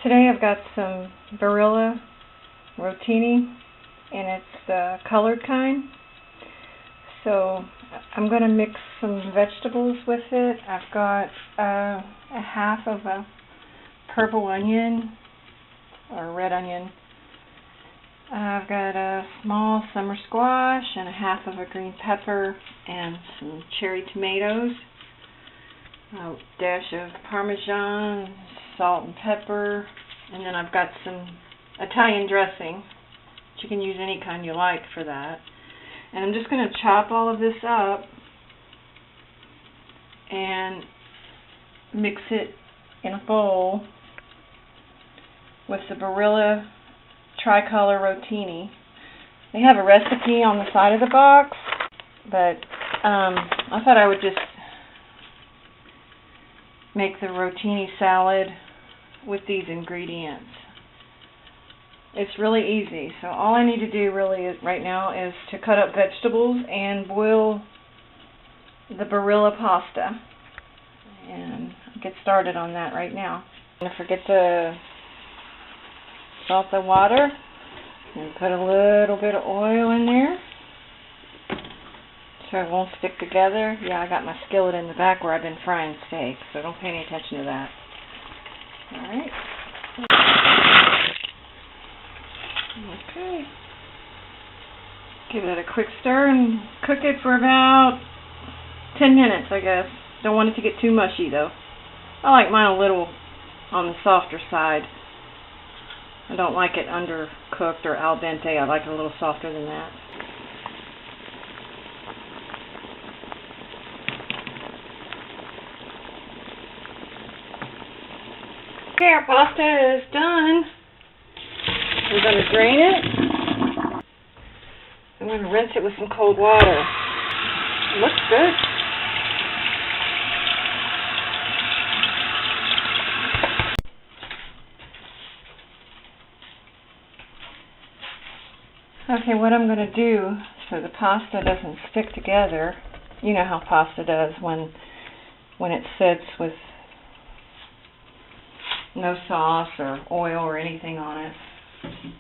Today I've got some Barilla Rotini, and it's the colored kind. So I'm going to mix some vegetables with it. I've got a half of a purple onion or red onion. I've got a small summer squash and a half of a green pepper and some cherry tomatoes. A dash of Parmesan, salt and pepper, and then I've got some Italian dressing. You can use any kind you like for that. And I'm just going to chop all of this up and mix it in a bowl with the Barilla Tricolor Rotini. They have a recipe on the side of the box, but I thought I would just make the Rotini salad with these ingredients. It's really easy. So all I need to do really right now is to cut up vegetables and boil the Barilla pasta. And I'll get started on that right now. Don't forget to salt the water and put a little bit of oil in there so it won't stick together. Yeah, I got my skillet in the back where I've been frying steak, so don't pay any attention to that. Alright. Okay. Give it a quick stir and cook it for about 10 minutes, I guess. Don't want it to get too mushy, though. I like mine a little on the softer side. I don't like it undercooked or al dente. I like it a little softer than that. Okay, our pasta is done. We're going to drain it. I'm going to rinse it with some cold water. It looks good. Okay, what I'm going to do so the pasta doesn't stick together, you know how pasta does when it sits with no sauce or oil or anything on it,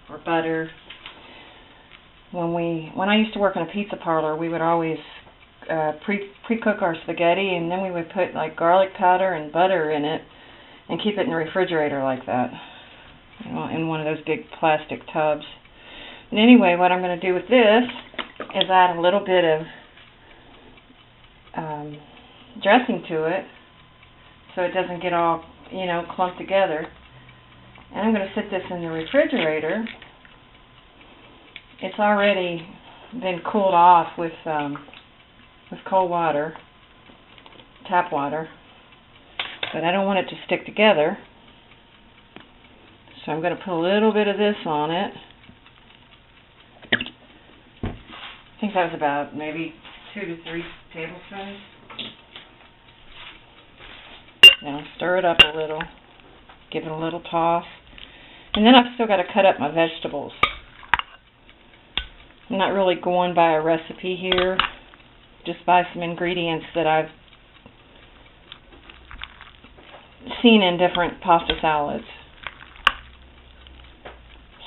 or butter. When I used to work in a pizza parlor, we would always pre-cook our spaghetti, and then we would put like garlic powder and butter in it and keep it in the refrigerator like that, in one of those big plastic tubs. And anyway, what I'm going to do with this is add a little bit of dressing to it so it doesn't get all clumped together. And I'm going to sit this in the refrigerator. It's already been cooled off with cold water, tap water, but I don't want it to stick together. So I'm going to put a little bit of this on it. I think that was about maybe 2 to 3 tablespoons. Now stir it up a little, give it a little toss, and then I've still got to cut up my vegetables. I'm not really going by a recipe here, just by some ingredients that I've seen in different pasta salads.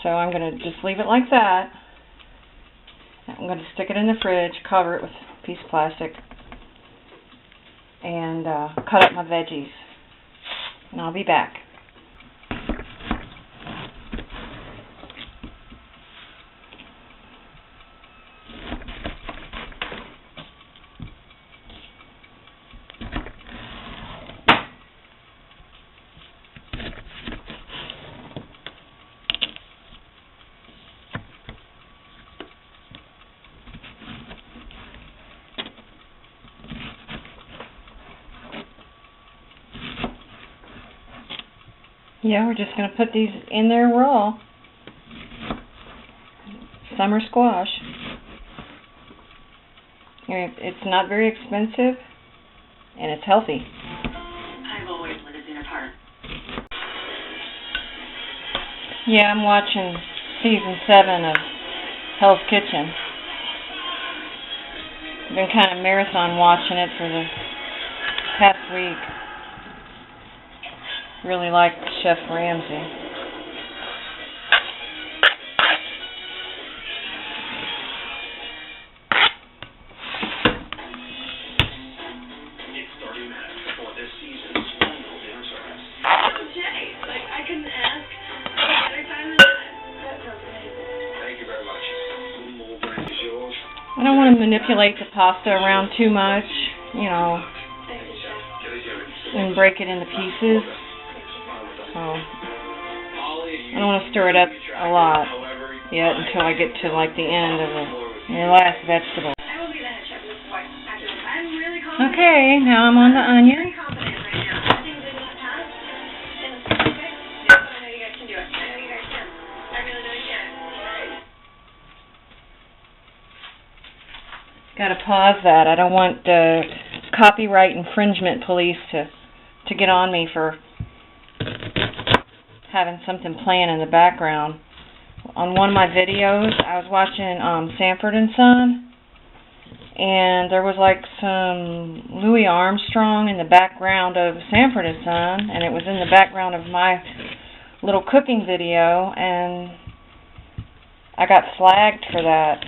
So I'm going to just leave it like that. I'm going to stick it in the fridge, cover it with a piece of plastic, and cut up my veggies. And I'll be back. Yeah, we're just going to put these in there raw. Summer squash. It's not very expensive, and it's healthy. I've always lived in a park. Yeah, I'm watching season 7 of Hell's Kitchen. I've been kind of marathon watching it for the past week. Really like Chef Ramsay. don't want to manipulate the pasta around too much, you know, and break it into pieces. So I don't want to stir it up a lot yet until I get to like the end of the last vegetable. Okay, now I'm on the onion. Got to pause that. I don't want the copyright infringement police to get on me for having something playing in the background. On one of my videos, I was watching Sanford and Son, and there was like some Louis Armstrong in the background of Sanford and Son, and it was in the background of my little cooking video, and I got flagged for that.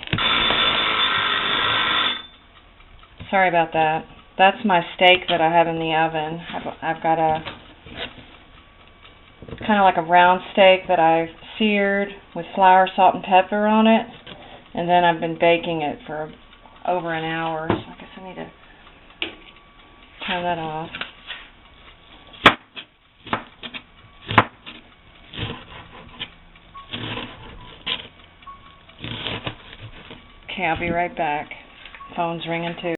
Sorry about that. That's my steak that I have in the oven. I've got a kind of like a round steak that I've seared with flour, salt, and pepper on it, and then I've been baking it for over an hour. So I guess I need to turn that off. Okay, I'll be right back. Phone's ringing too.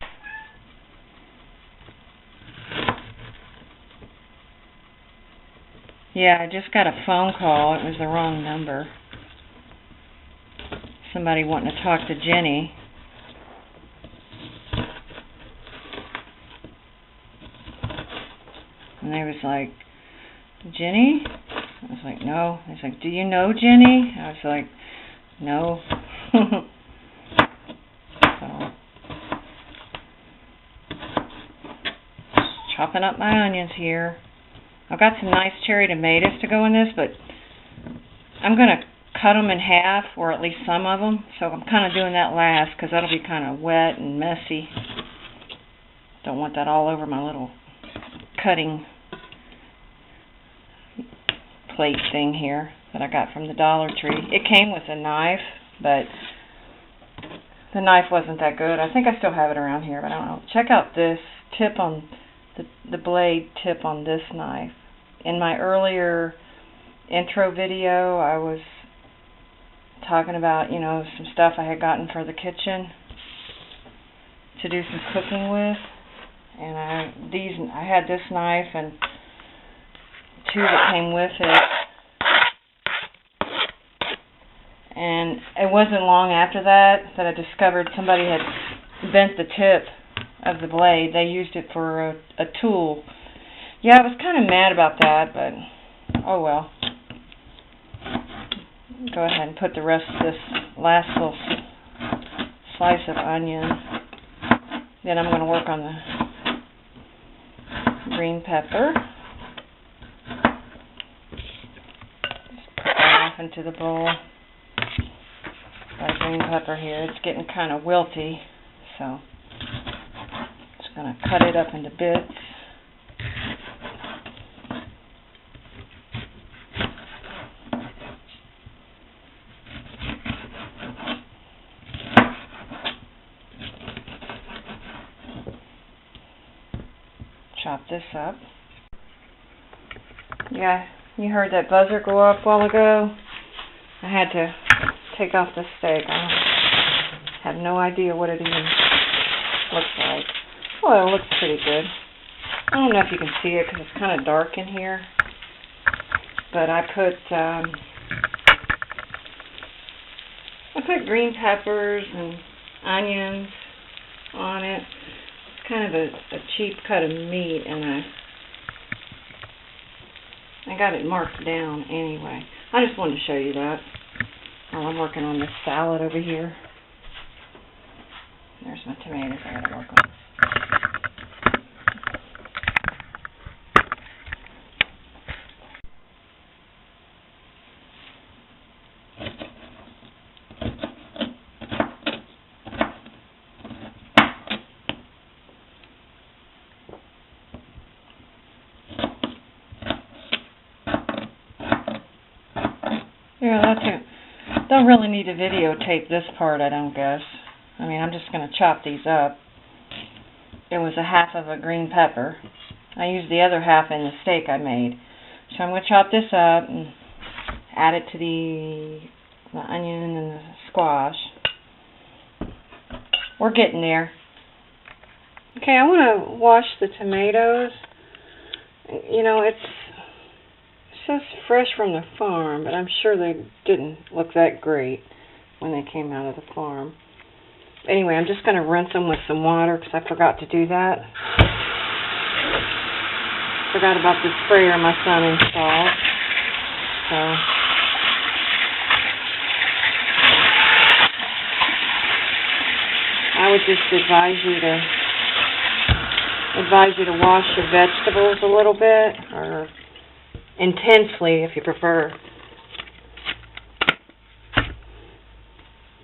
Yeah, I just got a phone call. It was the wrong number. Somebody wanting to talk to Jenny. And they was like, Jenny? I was like, no. They was like, do you know Jenny? I was like, no. So, just chopping up my onions here. I've got some nice cherry tomatoes to go in this, but I'm going to cut them in half, or at least some of them. So I'm kind of doing that last because that'll be kind of wet and messy. Don't want that all over my little cutting plate thing here that I got from the Dollar Tree. It came with a knife, but the knife wasn't that good. I think I still have it around here, but I don't know. Check out this tip on the blade tip on this knife. In my earlier intro video, I was talking about, you know, some stuff I had gotten for the kitchen to do some cooking with, and I had this knife and two that came with it, and it wasn't long after that I discovered somebody had bent the tip of the blade. They used it for a tool. Yeah, I was kind of mad about that, but oh well. Go ahead and put the rest of this last little slice of onion. Then I'm going to work on the green pepper. Just put that off into the bowl. Got a green pepper here. It's getting kind of wilty, so just going to cut it up into bits. Chop this up. Yeah, you heard that buzzer go off a while ago. I had to take off the steak. I have no idea what it even looks like. Well, it looks pretty good. I don't know if you can see it because it's kind of dark in here. But I put green peppers and onions on it. Kind of a cheap cut of meat, and I got it marked down anyway. I just wanted to show you that while I'm working on this salad over here. There's my tomatoes I gotta work on. Yeah, that's it. Don't really need to videotape this part, I don't guess. I mean, I'm just going to chop these up. It was a half of a green pepper. I used the other half in the steak I made. So I'm going to chop this up and add it to the onion and the squash. We're getting there. Okay, I want to wash the tomatoes. You know, it says fresh from the farm, but I'm sure they didn't look that great when they came out of the farm. Anyway, I'm just going to rinse them with some water because I forgot to do that. Forgot about the sprayer my son installed. So I would just advise you to wash your vegetables a little bit, or intensely if you prefer,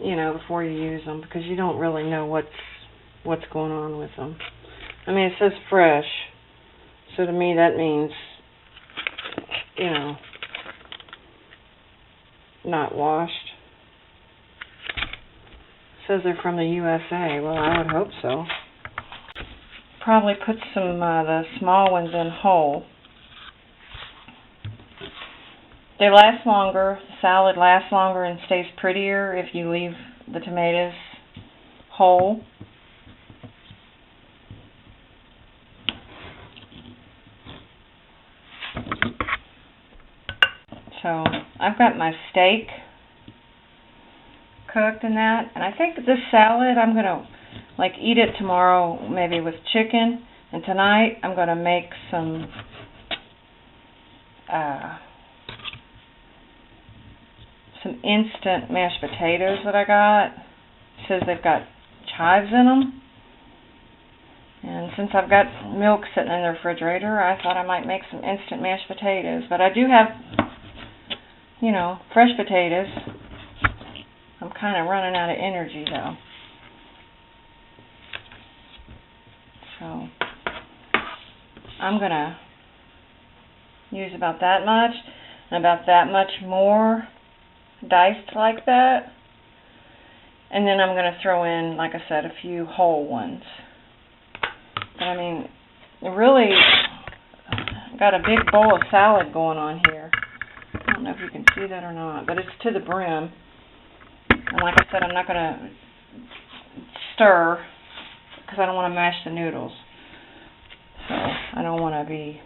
you know, before you use them, because you don't really know what's going on with them. I mean, it says fresh, so to me that means, you know, not washed. It says they're from the USA. Well, I would hope so. Probably put some the small ones in whole. They last longer. The salad lasts longer and stays prettier if you leave the tomatoes whole. So I've got my steak cooked in that, and I think this salad I'm gonna eat it tomorrow, maybe with chicken, and tonight I'm gonna make some instant mashed potatoes that I got. It says they've got chives in them, and since I've got milk sitting in the refrigerator, I thought I might make some instant mashed potatoes. But I do have, you know, fresh potatoes. I'm kind of running out of energy though. So I'm going to use about that much and about that much more diced like that. And then I'm going to throw in, like I said, a few whole ones. But I mean, really got a big bowl of salad going on here. I don't know if you can see that or not, but it's to the brim. And like I said, I'm not going to stir because I don't want to mash the noodles. So I don't want to be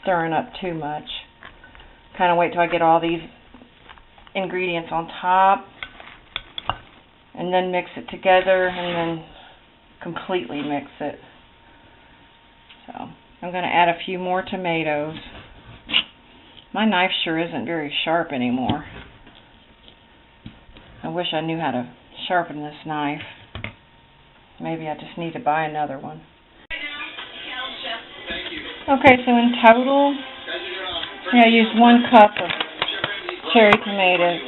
stirring up too much. Kind of wait till I get all these ingredients on top and then mix it together and then completely mix it. So I'm going to add a few more tomatoes. My knife sure isn't very sharp anymore. I wish I knew how to sharpen this knife. Maybe I just need to buy another one. Okay, so in total, I used 1 cup of cherry tomatoes.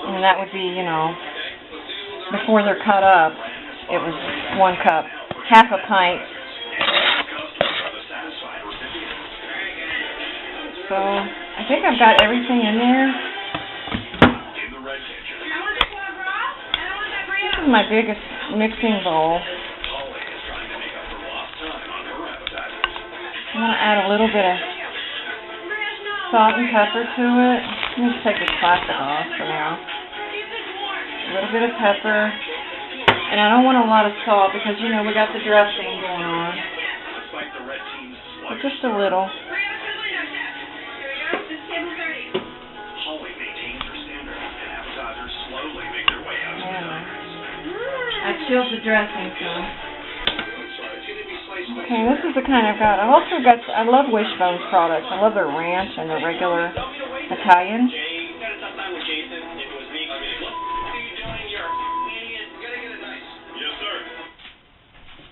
And that would be, you know, before they're cut up, it was 1 cup, half a pint. So I think I've got everything in there. This is my biggest mixing bowl. I'm going to add a little bit of salt and pepper to it. Let me just take this plastic off for now. A little bit of pepper. And I don't want a lot of salt because, you know, we got the dressing going on. But just a little. I chilled the dressing some. Okay, this is the kind I've got. I love Wishbone's products. I love their ranch and their regular Italian.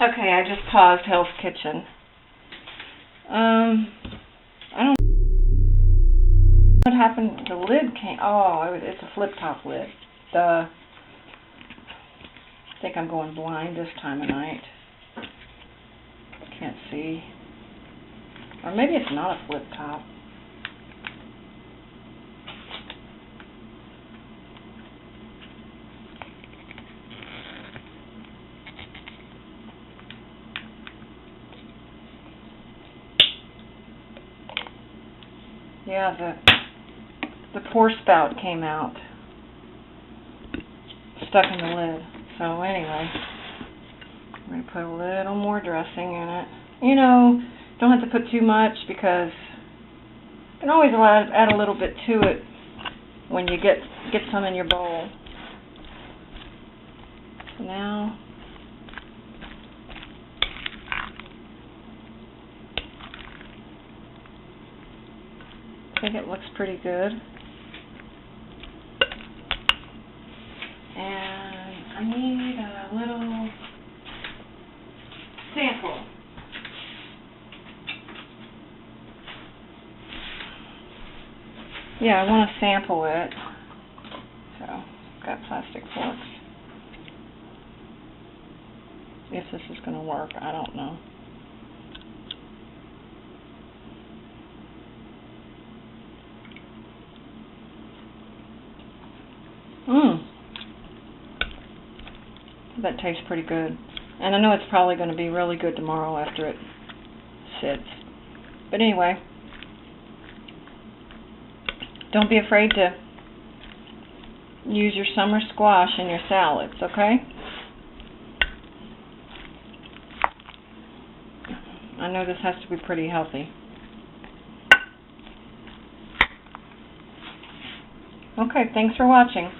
Okay, I just paused Hell's Kitchen. I don't know what happened. The lid came. Oh, it's a flip top lid. Duh. I think I'm going blind this time of night. Can't see. Or maybe it's not a flip top. Yeah, the pour spout came out. Stuck in the lid. So anyway, I'm going to put a little more dressing in it. You know, don't have to put too much because you can always add a little bit to it when you get some in your bowl. So now I think it looks pretty good. And I need a little sample. Yeah, I want to sample it. So, got plastic forks. If this is going to work, I don't know. That tastes pretty good. And I know it's probably going to be really good tomorrow after it sits. But anyway, don't be afraid to use your summer squash in your salads, okay? I know this has to be pretty healthy. Okay, thanks for watching.